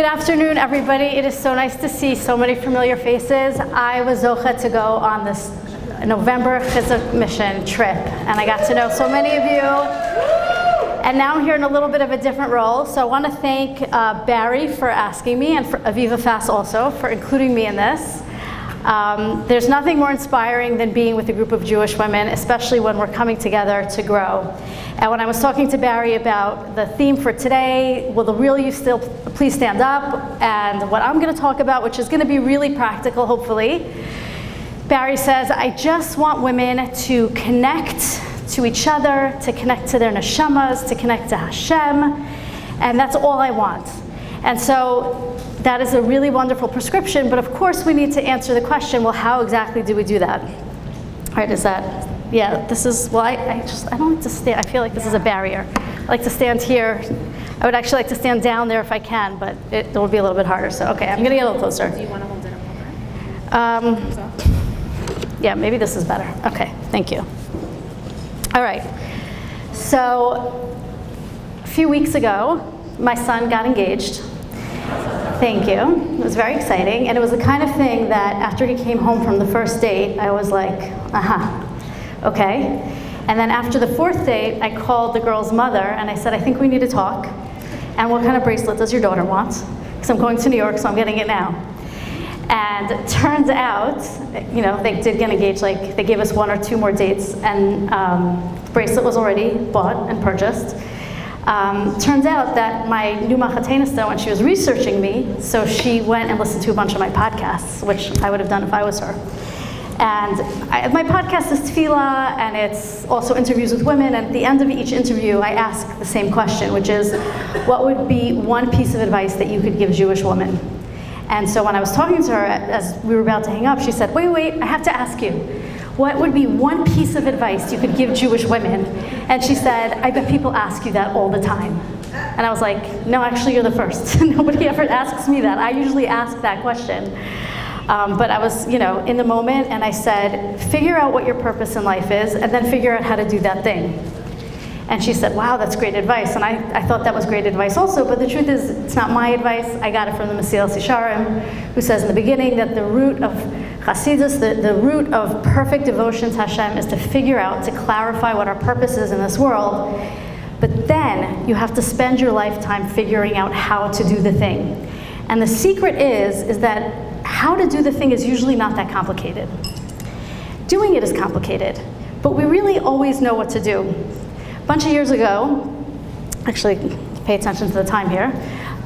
Good afternoon, everybody. It is so nice to see so many familiar faces. I was Zocha to go on this November Chizuk mission trip, and I got to know so many of you. And now I'm here in a little bit of a different role. So I want to thank Barry for asking me, and for Aviva Fass also for including me in this. There's nothing more inspiring than being with a group of Jewish women, especially when we're coming together to grow. And when I was talking to Barry about the theme for today, will the real you still please stand up? And what I'm going to talk about, which is going to be really practical, hopefully. Barry says, I just want women to connect to each other, to connect to their neshamas, to connect to Hashem, and that's all I want. And so that is a really wonderful prescription, but of course we need to answer the question, well, how exactly do we do that? All right, is that, yeah, this is, well, I don't like to stand, I feel like this is a barrier. I like to stand here. I would actually like to stand down there if I can, but it will be a little bit harder, so okay, I'm going to get a little closer. Do you want to hold it up longer? Yeah, maybe this is better. Okay, thank you. All right, so a few weeks ago, my son got engaged. Thank you. It was very exciting, and it was the kind of thing that after he came home from the first date, I was like, okay. And then after the fourth date, I called the girl's mother, and I said, I think we need to talk. And what kind of bracelet does your daughter want? Because I'm going to New York, so I'm getting it now. And it turns out, you know, they did get engaged, like they gave us 1 or 2 more dates, and the bracelet was already bought and purchased. Turns out that my new machatenista, when she was researching me, so she went and listened to a bunch of my podcasts, which I would have done if I was her. And my podcast is Tefillah, and it's also interviews with women, and at the end of each interview, I ask the same question, which is, what would be one piece of advice that you could give Jewish women? And so when I was talking to her, as we were about to hang up, she said, wait, I have to ask you. What would be one piece of advice you could give Jewish women? And she said, I bet people ask you that all the time. And I was like, no, actually you're the first. Nobody ever asks me that. I usually ask that question. But I was, in the moment, and I said, figure out what your purpose in life is, and then figure out how to do that thing. And she said, wow, that's great advice. And I thought that was great advice also, but the truth is, it's not my advice. I got it from the Mesilas Yesharim, who says in the beginning that the root of Hasidus, the root of perfect devotion to Hashem is to figure out, to clarify what our purpose is in this world. But then you have to spend your lifetime figuring out how to do the thing. And the secret is that how to do the thing is usually not that complicated. Doing it is complicated, but we really always know what to do. A bunch of years ago, actually pay attention to the time here,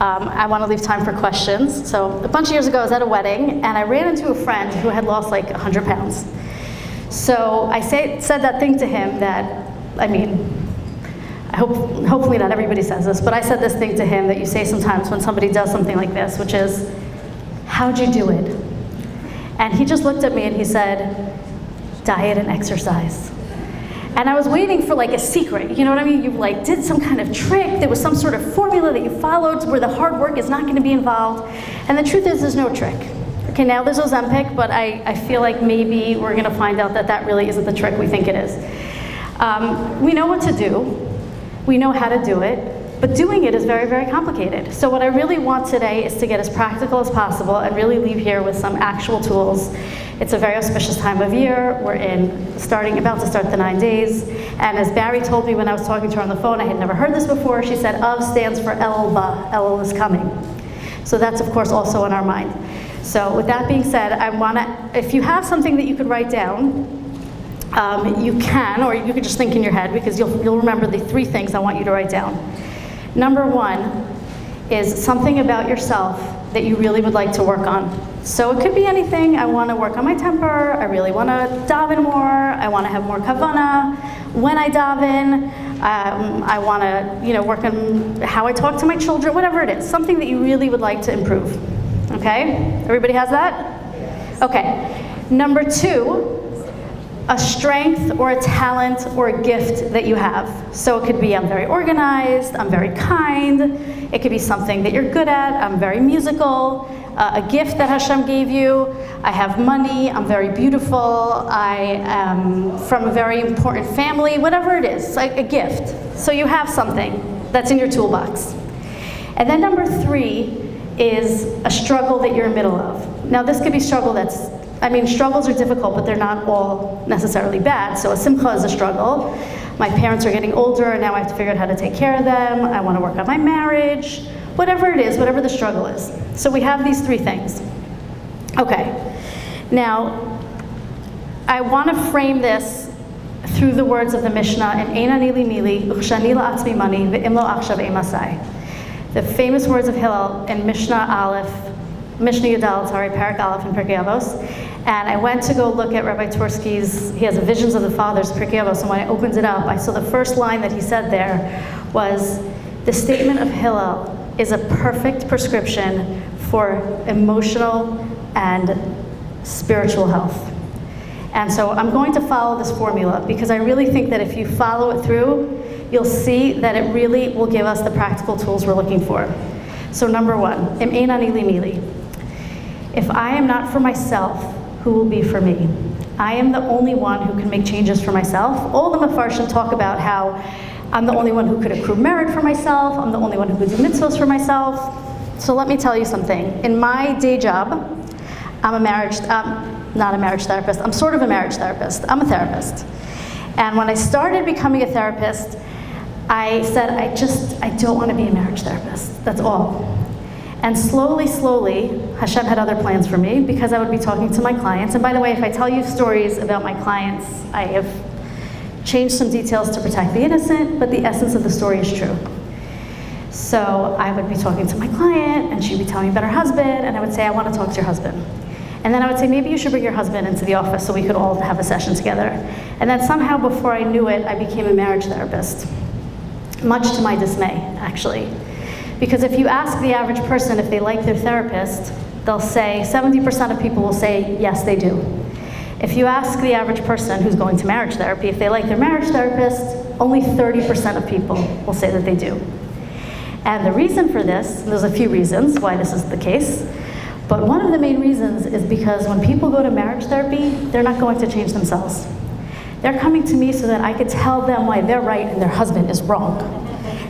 I want to leave time for questions. So a bunch of years ago I was at a wedding and I ran into a friend who had lost like 100 pounds. So I said that thing to him that, hopefully not everybody says this, but I said this thing to him that you say sometimes when somebody does something like this, which is, how'd you do it? And he just looked at me and he said, diet and exercise. And I was waiting for like a secret, you know what I mean? You like did some kind of trick, there was some sort of formula that you followed where the hard work is not going to be involved. And the truth is, there's no trick. Okay, now there's Ozempic, but I feel like maybe we're going to find out that really isn't the trick we think it is. We know what to do, we know how to do it, but doing it is very, very complicated. So what I really want today is to get as practical as possible and really leave here with some actual tools. It's a very auspicious time of year. We're about to start the 9 days. And as Barry told me when I was talking to her on the phone, I had never heard this before, she said, Av stands for El Ba, El is coming. So that's of course also on our mind. So with that being said, if you have something that you could write down, you can, or you could just think in your head, because you'll remember the 3 things I want you to write down. Number 1 is something about yourself that you really would like to work on. So it could be anything. I want to work on my temper. I really want to daven more. I want to have more kavanah when I daven. I want to, work on how I talk to my children. Whatever it is, something that you really would like to improve. Okay, everybody has that? Okay. Number 2. A strength or a talent or a gift that you have. So it could be I'm very organized, I'm very kind. It could be something that you're good at, I'm very musical. A gift that Hashem gave you. I have money, I'm very beautiful, I am from a very important family, whatever it is, like a gift. So you have something that's in your toolbox. And then number 3 is a struggle that you're in the middle of. Now this could be struggles are difficult, but they're not all necessarily bad. So a simcha is a struggle. My parents are getting older, and now I have to figure out how to take care of them. I want to work on my marriage. Whatever it is, whatever the struggle is. So we have these three things. Okay, now I want to frame this through the words of the Mishnah in Ein ani li mili, uchshani la'atzmi mani, ve'im lo achshav emasai. The famous words of Hillel in Mishnah Yudal, Parak Aleph and Pirkei Avos. And I went to go look at Rabbi Twersky's, he has a Visions of the Fathers, Pirkei Avos, and when I opened it up, I saw the first line that he said there was, the statement of Hillel is a perfect prescription for emotional and spiritual health. And so I'm going to follow this formula because I really think that if you follow it through, you'll see that it really will give us the practical tools we're looking for. So number one, im ein ani li mili. If I am not for myself, who will be for me? I am the only one who can make changes for myself. All the Mefarshim talk about how I'm the only one who could accrue merit for myself, I'm the only one who could do mitzvahs for myself. So let me tell you something. In my day job, I'm not a marriage therapist, I'm sort of a marriage therapist. I'm a therapist. And when I started becoming a therapist, I said, I don't want to be a marriage therapist, that's all. And slowly, Hashem had other plans for me because I would be talking to my clients. And by the way, if I tell you stories about my clients, I have changed some details to protect the innocent, but the essence of the story is true. So I would be talking to my client, and she'd be telling me about her husband, and I would say, I want to talk to your husband. And then I would say, maybe you should bring your husband into the office so we could all have a session together. And then somehow, before I knew it, I became a marriage therapist. Much to my dismay, actually. Because if you ask the average person if they like their therapist, they'll say, 70% of people will say, yes, they do. If you ask the average person who's going to marriage therapy if they like their marriage therapist, only 30% of people will say that they do. And the reason for this, there's a few reasons why this is the case, but one of the main reasons is because when people go to marriage therapy, they're not going to change themselves. They're coming to me so that I could tell them why they're right and their husband is wrong.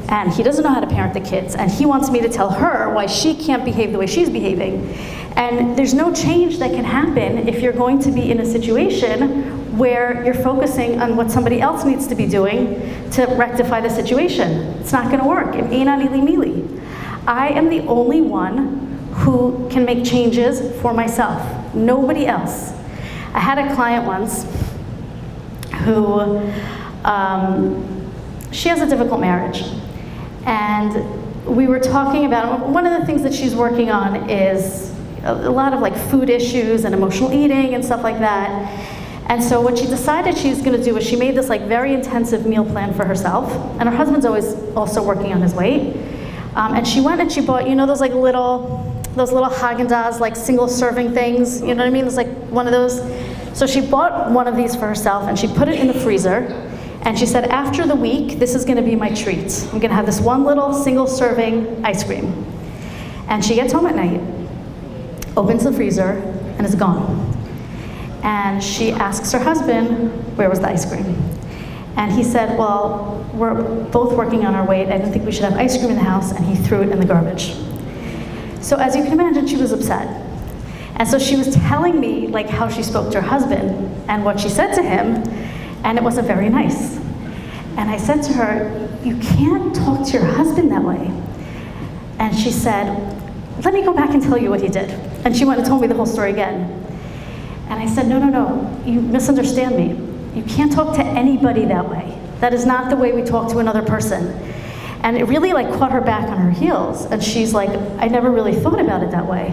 And he doesn't know how to parent the kids, and he wants me to tell her why she can't behave the way she's behaving. And there's no change that can happen if you're going to be in a situation where you're focusing on what somebody else needs to be doing to rectify the situation. It's not going to work. Im ein ani li mili. I am the only one who can make changes for myself. Nobody else. I had a client once who, she has a difficult marriage. And we were talking about, one of the things that she's working on is a lot of like food issues and emotional eating and stuff like that. And so what she decided she's going to do is she made this like very intensive meal plan for herself. And her husband's always also working on his weight. And she went and she bought, you know, those little Haagen-Dazs, like single serving things, you know what I mean? It's like one of those. So she bought one of these for herself and she put it in the freezer. And she said, after the week, this is going to be my treat. I'm going to have this one little single serving ice cream. And she gets home at night, opens the freezer, and it's gone. And she asks her husband, where was the ice cream? And he said, well, we're both working on our weight. I didn't think we should have ice cream in the house, and he threw it in the garbage. So as you can imagine, she was upset. And so she was telling me like how she spoke to her husband and what she said to him, and it wasn't very nice. And I said to her, you can't talk to your husband that way. And she said, let me go back and tell you what he did. And she went and told me the whole story again. And I said, no, you misunderstand me. You can't talk to anybody that way. That is not the way we talk to another person. And it really like caught her back on her heels. And she's like, I never really thought about it that way.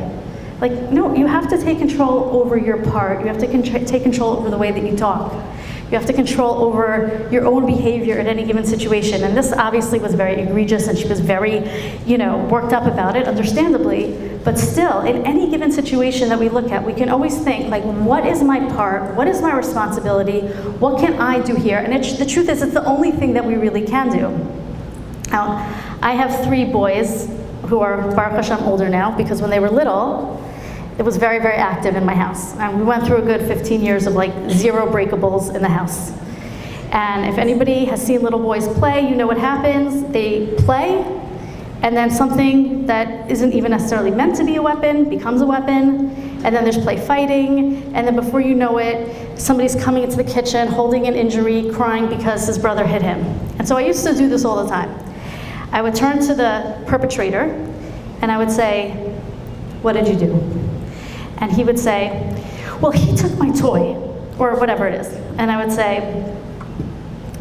Like, no, you have to take control over your part. You have to take control over the way that you talk. You have to control over your own behavior in any given situation. And this obviously was very egregious, and she was very, worked up about it, understandably. But still, in any given situation that we look at, we can always think, like, what is my part? What is my responsibility? What can I do here? And the truth is, it's the only thing that we really can do. Now, I have 3 boys who are, Baruch Hashem, older now, because when they were little, it was very, very active in my house. And we went through a good 15 years of like 0 breakables in the house. And if anybody has seen little boys play, you know what happens. They play, And then something that isn't even necessarily meant to be a weapon becomes a weapon. And then there's play fighting. And then before you know it, somebody's coming into the kitchen holding an injury, crying because his brother hit him. And so I used to do this all the time. I would turn to the perpetrator and I would say, "What did you do?" And he would say, "Well, he took my toy," or whatever it is. And I would say,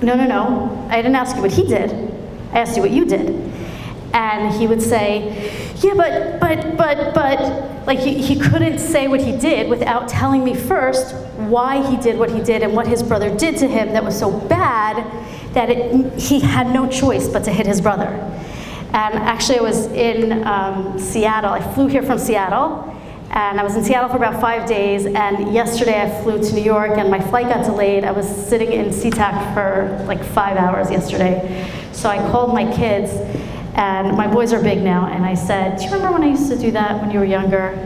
No, I didn't ask you what he did. I asked you what you did." And he would say, "Yeah, but," like he couldn't say what he did without telling me first why he did what he did and what his brother did to him that was so bad that he had no choice but to hit his brother. And actually I was in Seattle. I flew here from Seattle. And I was in Seattle for about 5 days, and yesterday I flew to New York and my flight got delayed. I was sitting in SeaTac for like 5 hours yesterday. So I called my kids, and my boys are big now, and I said, "Do you remember when I used to do that when you were younger?"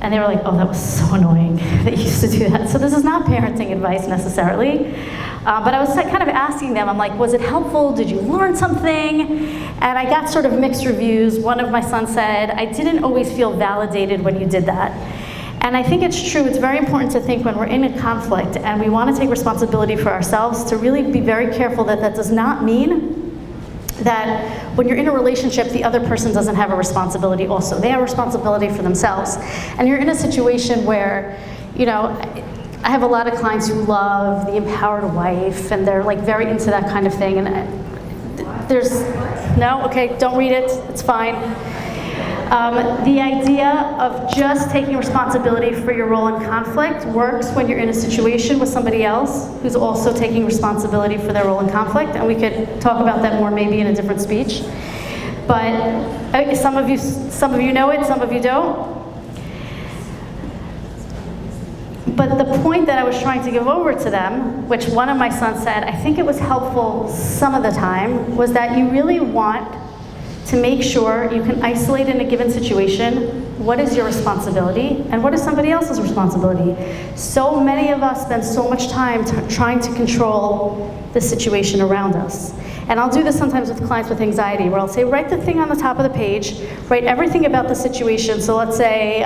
And they were like, "Oh, that was so annoying that you used to do that." So this is not parenting advice necessarily. But I was kind of asking them, I'm like, was it helpful? Did you learn something? And I got sort of mixed reviews. One of my sons said, "I didn't always feel validated when you did that." And I think it's true. It's very important to think when we're in a conflict and we want to take responsibility for ourselves to really be very careful that that does not mean that when you're in a relationship, the other person doesn't have a responsibility also. They have a responsibility for themselves. And you're in a situation where, I have a lot of clients who love the empowered wife, and they're like very into that kind of thing. And no? Okay, don't read it, it's fine. The idea of just taking responsibility for your role in conflict works when you're in a situation with somebody else who's also taking responsibility for their role in conflict, and we could talk about that more maybe in a different speech. But some of you know it, some of you don't. But the point that I was trying to give over to them, which one of my sons said, I think it was helpful some of the time, was that you really want to make sure you can isolate in a given situation what is your responsibility and what is somebody else's responsibility. So many of us spend so much time trying to control the situation around us. And I'll do this sometimes with clients with anxiety, where I'll say, write the thing on the top of the page, write everything about the situation. So let's say,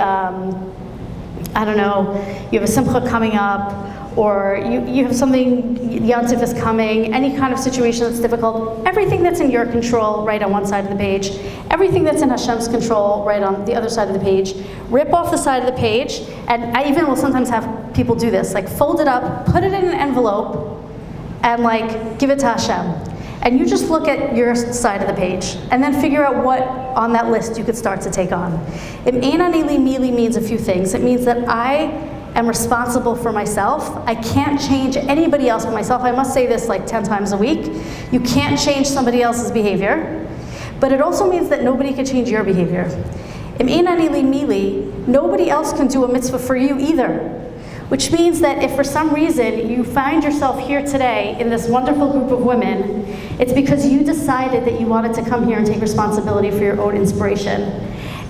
I don't know, you have a simcha coming up, or you have something, Yantif is coming, any kind of situation that's difficult, everything that's in your control, right on one side of the page, everything that's in Hashem's control, right on the other side of the page, rip off the side of the page, and I even will sometimes have people do this, like fold it up, put it in an envelope, and like give it to Hashem. And you just look at your side of the page, and then figure out what on that list you could start to take on. Im'enani li mili means a few things. It means that I am responsible for myself. I can't change anybody else but myself. I must say this like 10 times a week. You can't change somebody else's behavior. But it also means that nobody can change your behavior. Im'enani li mili, nobody else can do a mitzvah for you either. Which means that if for some reason you find yourself here today in this wonderful group of women, it's because you decided that you wanted to come here and take responsibility for your own inspiration.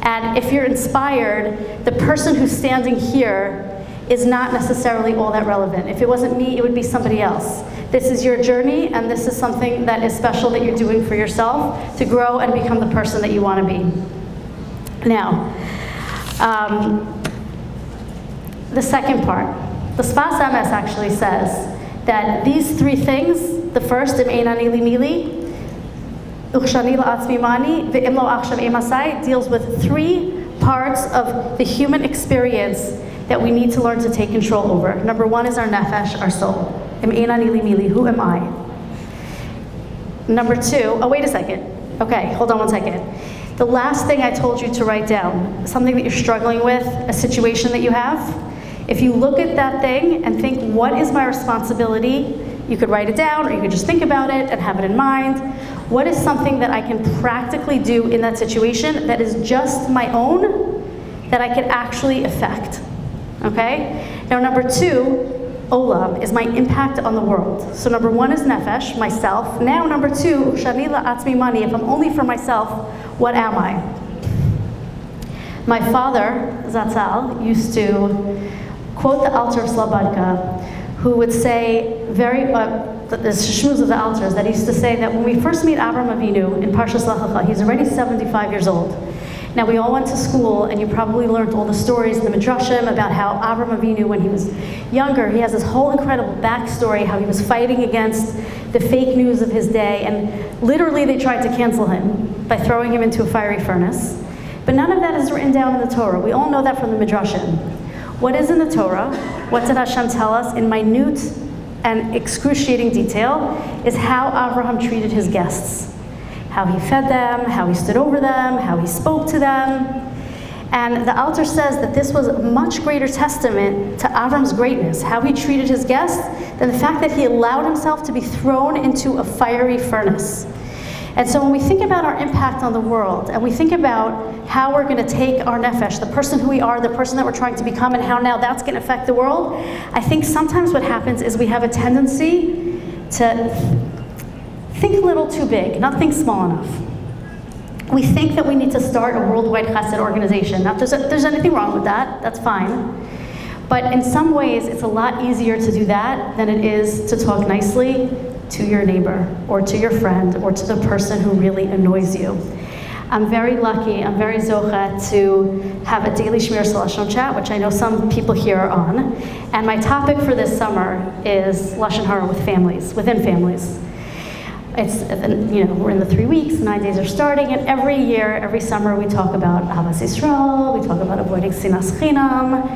And if you're inspired, the person who's standing here is not necessarily all that relevant. If it wasn't me, it would be somebody else. This is your journey, and this is something that is special that you're doing for yourself to grow and become the person that you want to be. Now, the second part. The Sfas Emes actually says that these three things, the first, Im'enani li mili, Uchshani la'atzmi mani, ve'im lo achshav emasai, deals with three parts of the human experience that we need to learn to take control over. Number one is our nefesh, our soul. Im'enani li mili, who am I? Number two, oh wait a second. Okay, hold on one second. The last thing I told you to write down, something that you're struggling with, a situation that you have, if you look at that thing and think, what is my responsibility? You could write it down, or you could just think about it and have it in mind. What is something that I can practically do in that situation that is just my own, that I could actually affect? Okay? Now number two, olam, is my impact on the world. So number one is nefesh, myself. Now number two, shani la'atzmi mani, if I'm only for myself, what am I? My father, Zatzal, used to quote the Alter of Slobodka, who would say the shmuz of the altars, that he used to say that when we first meet Avram Avinu in Parshas Lech Lecha, he's already 75 years old. Now, we all went to school, and you probably learned all the stories in the Midrashim about how Avram Avinu, when he was younger, he has this whole incredible backstory, how he was fighting against the fake news of his day, and literally they tried to cancel him by throwing him into a fiery furnace. But none of that is written down in the Torah. We all know that from the Midrashim. What is in the Torah, what did Hashem tell us in minute and excruciating detail, is how Abraham treated his guests. How he fed them, how he stood over them, how he spoke to them. And the altar says that this was a much greater testament to Avram's greatness, how he treated his guests, than the fact that he allowed himself to be thrown into a fiery furnace. And so when we think about our impact on the world, and we think about how we're going to take our nefesh, the person who we are, the person that we're trying to become, and how now that's going to affect the world, I think sometimes what happens is we have a tendency to think a little too big, not think small enough. We think that we need to start a worldwide chesed organization. Not that there's anything wrong with that, that's fine. But in some ways, it's a lot easier to do that than it is to talk nicely to your neighbor, or to your friend, or to the person who really annoys you. I'm very lucky, I'm very zocha to have a daily Shmir Lashon chat, which I know some people here are on. And my topic for this summer is Lashon Hara with families, within families. It's, we're in the 3 weeks, 9 days are starting, and every year, every summer, we talk about Ahavas Yisrael, we talk about avoiding Sinas Chinam,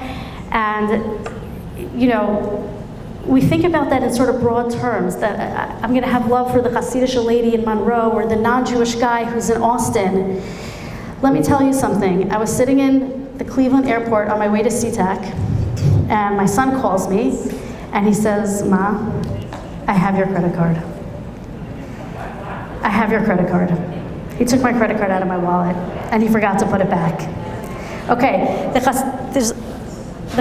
and, we think about that in sort of broad terms, that I'm gonna have love for the Hasidic lady in Monroe, or the non-Jewish guy who's in Austin. Let me tell you something. I was sitting in the Cleveland airport on my way to SeaTac, and my son calls me, and he says, "Ma, I have your credit card. I have your credit card." He took my credit card out of my wallet, and he forgot to put it back. Okay, the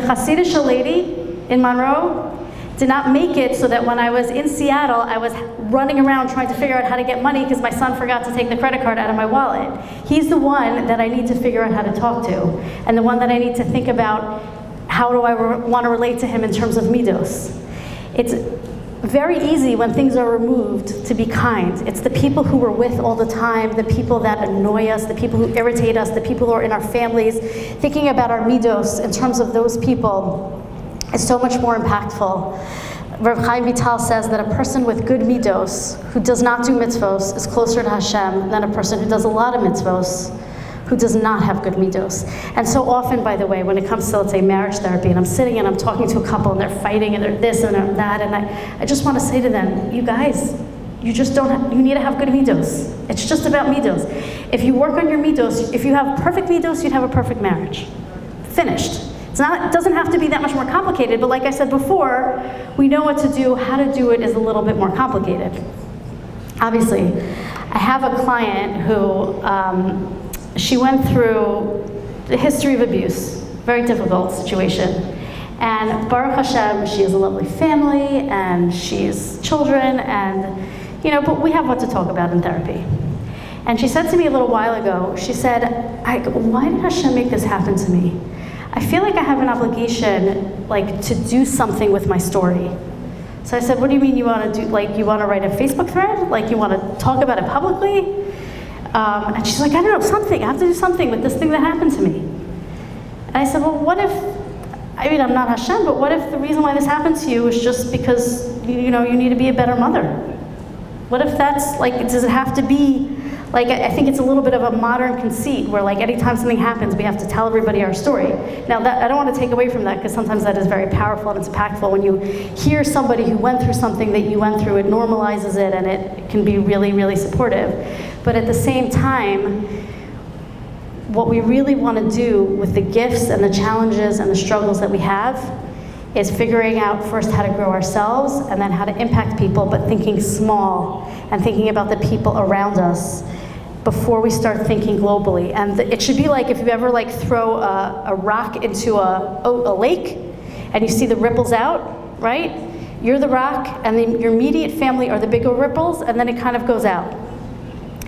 Hasidic lady in Monroe did not make it so that when I was in Seattle, I was running around trying to figure out how to get money because my son forgot to take the credit card out of my wallet. He's the one that I need to figure out how to talk to, and the one that I need to think about how do I want to relate to him in terms of Midos. It's very easy when things are removed to be kind. It's the people who we're with all the time, the people that annoy us, the people who irritate us, the people who are in our families. Thinking about our Midos in terms of those people is so much more impactful. Rav Chaim Vital says that a person with good Midos, who does not do mitzvos, is closer to Hashem than a person who does a lot of mitzvos, who does not have good Midos. And so often, by the way, when it comes to, let's say, marriage therapy, and I'm sitting and I'm talking to a couple and they're fighting and they're this and they're that, and I just want to say to them, you guys, you just don't, you need to have good Midos. It's just about Midos. If you work on your Midos, if you have perfect Midos, you'd have a perfect marriage. Finished. It doesn't have to be that much more complicated, but like I said before, we know what to do. How to do it is a little bit more complicated. Obviously, I have a client who, she went through the history of abuse, very difficult situation. And Baruch Hashem, she has a lovely family, and she's children, and, but we have what to talk about in therapy. And she said to me a little while ago, she said, why did Hashem make this happen to me? I feel like I have an obligation, to do something with my story. So I said, what do you mean you want to do, you want to write a Facebook thread? You want to talk about it publicly? And she's like, I don't know, something. I have to do something with this thing that happened to me. And I said, well, what if, I'm not Hashem, but what if the reason why this happened to you is just because, you need to be a better mother? What if that's, does it have to be, I think it's a little bit of a modern conceit where, anytime something happens, we have to tell everybody our story. Now, that I don't want to take away from that, because sometimes that is very powerful and it's impactful. When you hear somebody who went through something that you went through, it normalizes it and it can be really, really supportive. But at the same time, what we really want to do with the gifts and the challenges and the struggles that we have is figuring out first how to grow ourselves and then how to impact people, but thinking small and thinking about the people around us before we start thinking globally. And it should be like if you ever throw a rock into a lake and you see the ripples out, right? You're the rock and then your immediate family are the bigger ripples, and then it kind of goes out.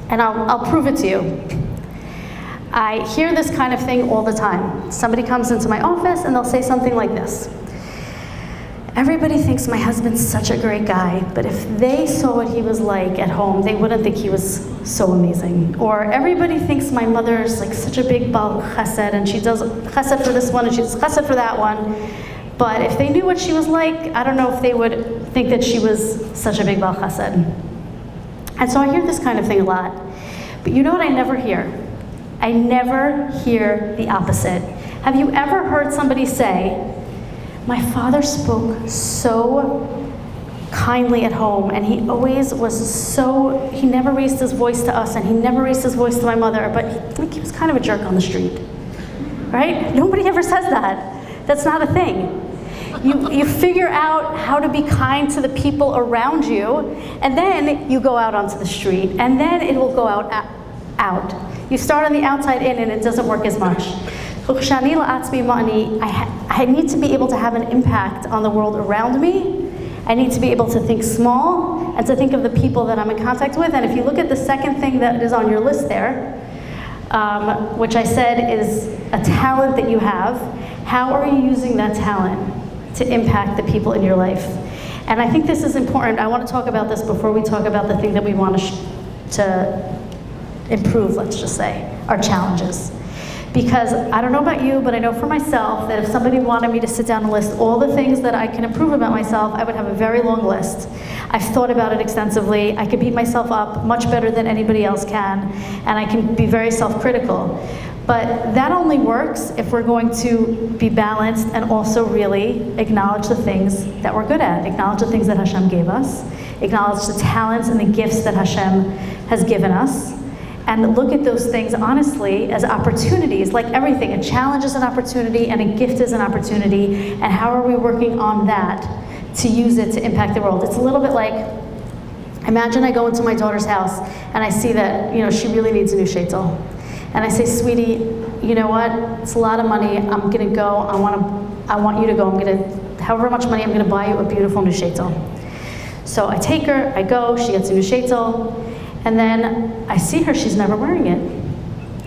And I'll prove it to you. I hear this kind of thing all the time. Somebody comes into my office and they'll say something like this. everybody thinks my husband's such a great guy, but if they saw what he was like at home, they wouldn't think he was so amazing. Or everybody thinks my mother's like such a big bal chesed, and she does chesed for this one, and she does chesed for that one. But if they knew what she was like, I don't know if they would think that she was such a big bal chesed. And so I hear this kind of thing a lot. But you know what I never hear? I never hear the opposite. Have you ever heard somebody say, my father spoke so kindly at home, and he always was so, he never raised his voice to us, and he never raised his voice to my mother, but he was kind of a jerk on the street, right? Nobody ever says that. That's not a thing. You figure out how to be kind to the people around you, and then you go out onto the street, and then it will go out. You start on the outside in, and it doesn't work as much. I need to be able to have an impact on the world around me. I need to be able to think small and to think of the people that I'm in contact with. And if you look at the second thing that is on your list there, which I said is a talent that you have, how are you using that talent to impact the people in your life? And I think this is important. I want to talk about this before we talk about the thing that we want to improve, let's just say, our challenges. Because I don't know about you, but I know for myself that if somebody wanted me to sit down and list all the things that I can improve about myself, I would have a very long list. I've thought about it extensively. I could beat myself up much better than anybody else can, and I can be very self-critical. But that only works if we're going to be balanced and also really acknowledge the things that we're good at, acknowledge the things that Hashem gave us, acknowledge the talents and the gifts that Hashem has given us, and look at those things honestly as opportunities, like everything. A challenge is an opportunity and a gift is an opportunity, and how are we working on that to use it to impact the world? It's a little bit like, imagine I go into my daughter's house and I see that, she really needs a new sheitel. And I say, sweetie, you know what? It's a lot of money. I'm gonna go. I want you to go. However much money, I'm gonna buy you a beautiful new sheitel. So I take her, I go, she gets a new sheitel, and then I see her, she's never wearing it.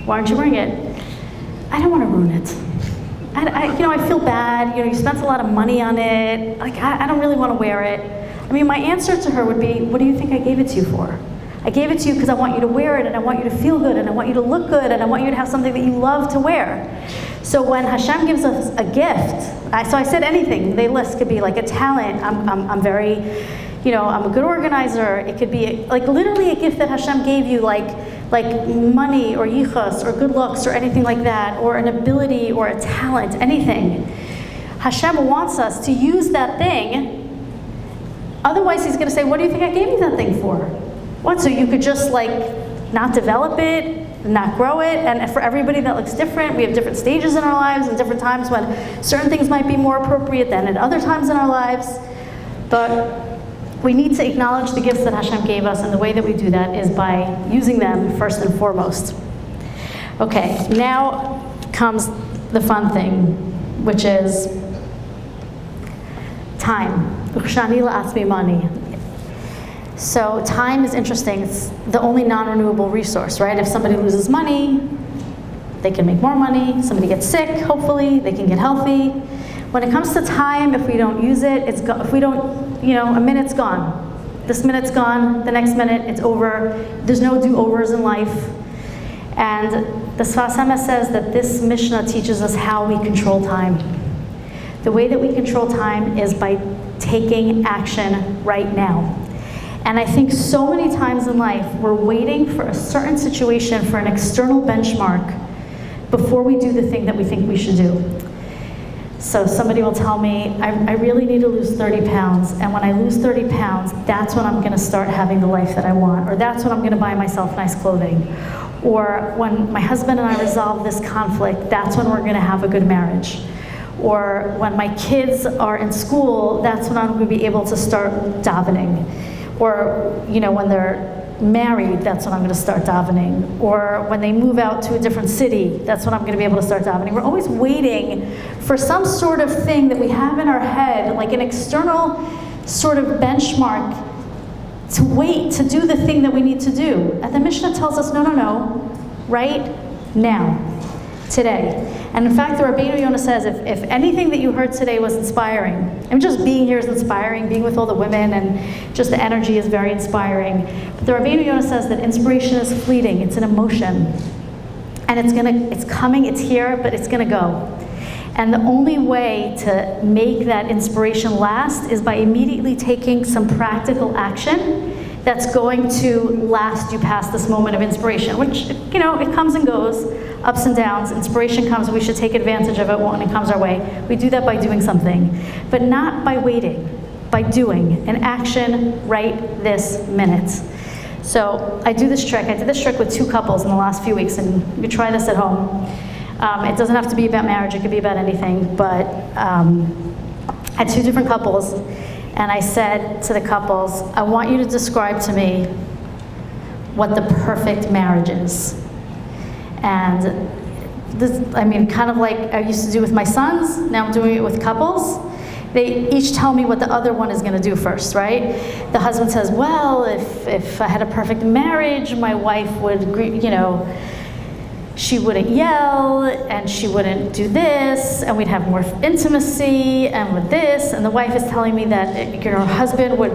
Why aren't you wearing it? I don't want to ruin it. I feel bad, you spent a lot of money on it. Like, I don't really want to wear it. I mean, my answer to her would be, what do you think I gave it to you for? I gave it to you because I want you to wear it, and I want you to feel good, and I want you to look good, and I want you to have something that you love to wear. So when Hashem gives us a gift, so I said anything. The list could be like a talent. I'm very, I'm a good organizer. It could be like literally a gift that Hashem gave you, like money or yichus or good looks or anything like that, or an ability or a talent, anything. Hashem wants us to use that thing. Otherwise, He's going to say, what do you think I gave you that thing for? What, so you could just not develop it, not grow it? And for everybody that looks different, we have different stages in our lives and different times when certain things might be more appropriate than at other times in our lives. But we need to acknowledge the gifts that Hashem gave us, and the way that we do that is by using them first and foremost. Okay, now comes the fun thing, which is time. So time is interesting. It's the only non-renewable resource, right? If somebody loses money, they can make more money. Somebody gets sick, hopefully, they can get healthy. When it comes to time, if we don't use it, it's if we don't, a minute's gone. This minute's gone, the next minute, it's over. There's no do-overs in life. And the Sfas Emes says that this Mishnah teaches us how we control time. The way that we control time is by taking action right now. And I think so many times in life, we're waiting for a certain situation, for an external benchmark, before we do the thing that we think we should do. So somebody will tell me, I really need to lose 30 pounds, and when I lose 30 pounds, that's when I'm going to start having the life that I want, or that's when I'm going to buy myself nice clothing. Or when my husband and I resolve this conflict, that's when we're going to have a good marriage. Or when my kids are in school, that's when I'm going to be able to start davening. Or, when they're married, that's when I'm going to start davening. Or when they move out to a different city, that's when I'm going to be able to start davening. We're always waiting for some sort of thing that we have in our head, like an external sort of benchmark, to wait to do the thing that we need to do. And the Mishnah tells us, no, right now. today. And in fact, the Rabbeinu Yonah says, if anything that you heard today was inspiring, and just being here is inspiring, being with all the women and just the energy is very inspiring. But the Rabbeinu Yonah says that inspiration is fleeting, it's an emotion. And it's coming, it's here, but it's gonna go. And the only way to make that inspiration last is by immediately taking some practical action that's going to last you past this moment of inspiration, which, it comes and goes, ups and downs. Inspiration comes and we should take advantage of it when it comes our way. We do that by doing something, but not by waiting, by doing an action right this minute. So I do this trick. I did this trick with 2 couples in the last few weeks, and you can try this at home. It doesn't have to be about marriage, it could be about anything, but I had 2 different couples, and I said to the couples, I want you to describe to me what the perfect marriage is. And this, kind of like I used to do with my sons, now I'm doing it with couples. They each tell me what the other one is gonna do first, right? The husband says, well, if I had a perfect marriage, my wife would, she wouldn't yell, and she wouldn't do this, and we'd have more intimacy, and with this, and the wife is telling me that her husband would,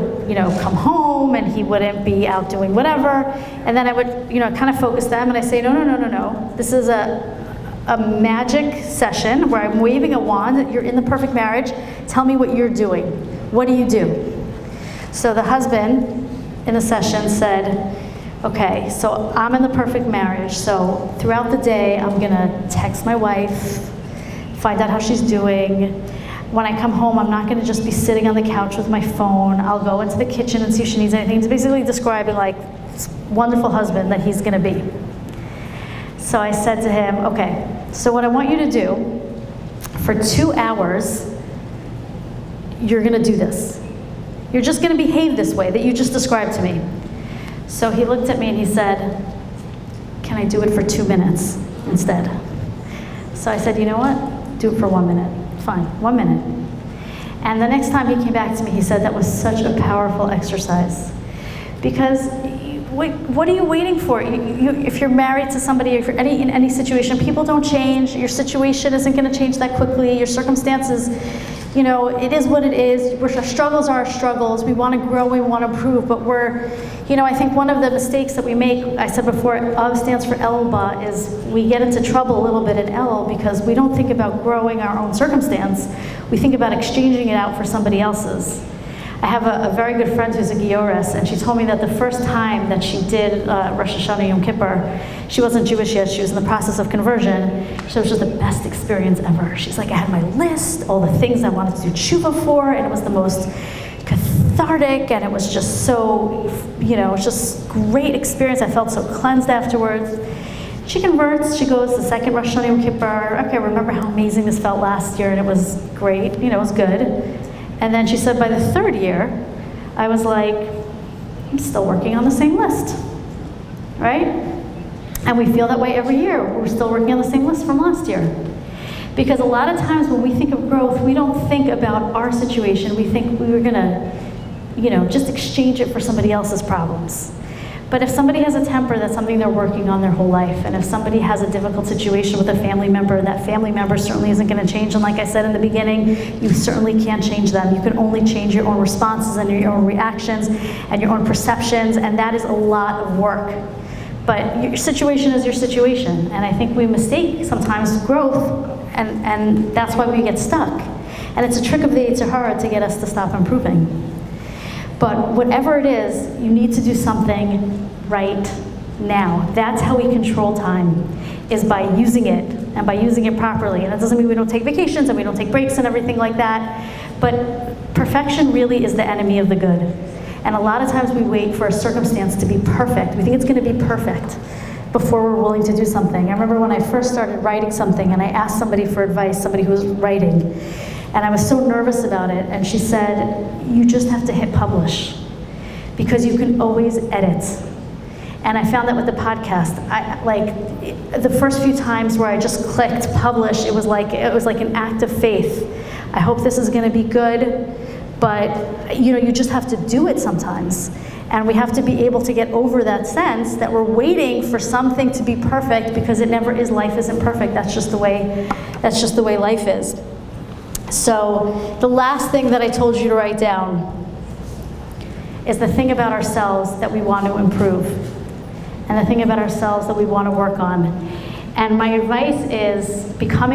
come home, and he wouldn't be out doing whatever, and then I would, kind of focus them, and I say, no. This is a magic session where I'm waving a wand, you're in the perfect marriage, tell me what you're doing. What do you do? So the husband in the session said, okay, so I'm in the perfect marriage, so throughout the day, I'm gonna text my wife, find out how she's doing. When I come home, I'm not gonna just be sitting on the couch with my phone. I'll go into the kitchen and see if she needs anything. It's basically describing like this wonderful husband that he's gonna be. So I said to him, okay, so what I want you to do, for 2 hours, you're gonna do this. You're just gonna behave this way that you just described to me. So he looked at me and he said, can I do it for 2 minutes instead? So I said, you know what? Do it for 1 minute. Fine, 1 minute. And the next time he came back to me, he said that was such a powerful exercise. Because what are you waiting for? If you're married to somebody, if you're in any situation, people don't change. Your situation isn't going to change that quickly. Your circumstances, it is what it is. Our struggles are our struggles. We want to grow, we want to improve, but I think one of the mistakes that we make, I said before, Av stands for Elba, is we get into trouble a little bit in El because we don't think about growing our own circumstance. We think about exchanging it out for somebody else's. I have a very good friend who's a Giores, and she told me that the first time that she did Rosh Hashanah Yom Kippur, she wasn't Jewish yet, she was in the process of conversion, so it was just the best experience ever. She's like, I had my list, all the things I wanted to do tshuva for, and it was the most cathartic, and it was just so, it was just great experience. I felt so cleansed afterwards. She converts, she goes the second Rosh Hashanah Yom Kippur, okay, I remember how amazing this felt last year, and it was great, it was good. And then she said by the 3rd year, I was like, I'm still working on the same list, right? And we feel that way every year. We're still working on the same list from last year. Because a lot of times when we think of growth, we don't think about our situation. We think we were gonna, just exchange it for somebody else's problems. But if somebody has a temper, that's something they're working on their whole life. And if somebody has a difficult situation with a family member, that family member certainly isn't going to change. And like I said in the beginning, you certainly can't change them. You can only change your own responses and your own reactions and your own perceptions, and that is a lot of work. But your situation is your situation. And I think we mistake sometimes growth, and that's why we get stuck. And it's a trick of the Yetzer Hara to get us to stop improving. But whatever it is, you need to do something right now. That's how we control time, is by using it, and by using it properly. And that doesn't mean we don't take vacations and we don't take breaks and everything like that. But perfection really is the enemy of the good. And a lot of times we wait for a circumstance to be perfect. We think it's going to be perfect before we're willing to do something. I remember when I first started writing something and I asked somebody for advice, somebody who was writing, and I was so nervous about it, and she said, you just have to hit publish, because you can always edit. And I found that with the podcast, the first few times where I just clicked publish, it was like an act of faith. I hope this is gonna be good, but you just have to do it sometimes. And we have to be able to get over that sense that we're waiting for something to be perfect, because it never is. Life isn't perfect. That's just the way life is. So the last thing that I told you to write down is the thing about ourselves that we want to improve, and the thing about ourselves that we want to work on. And my advice is becoming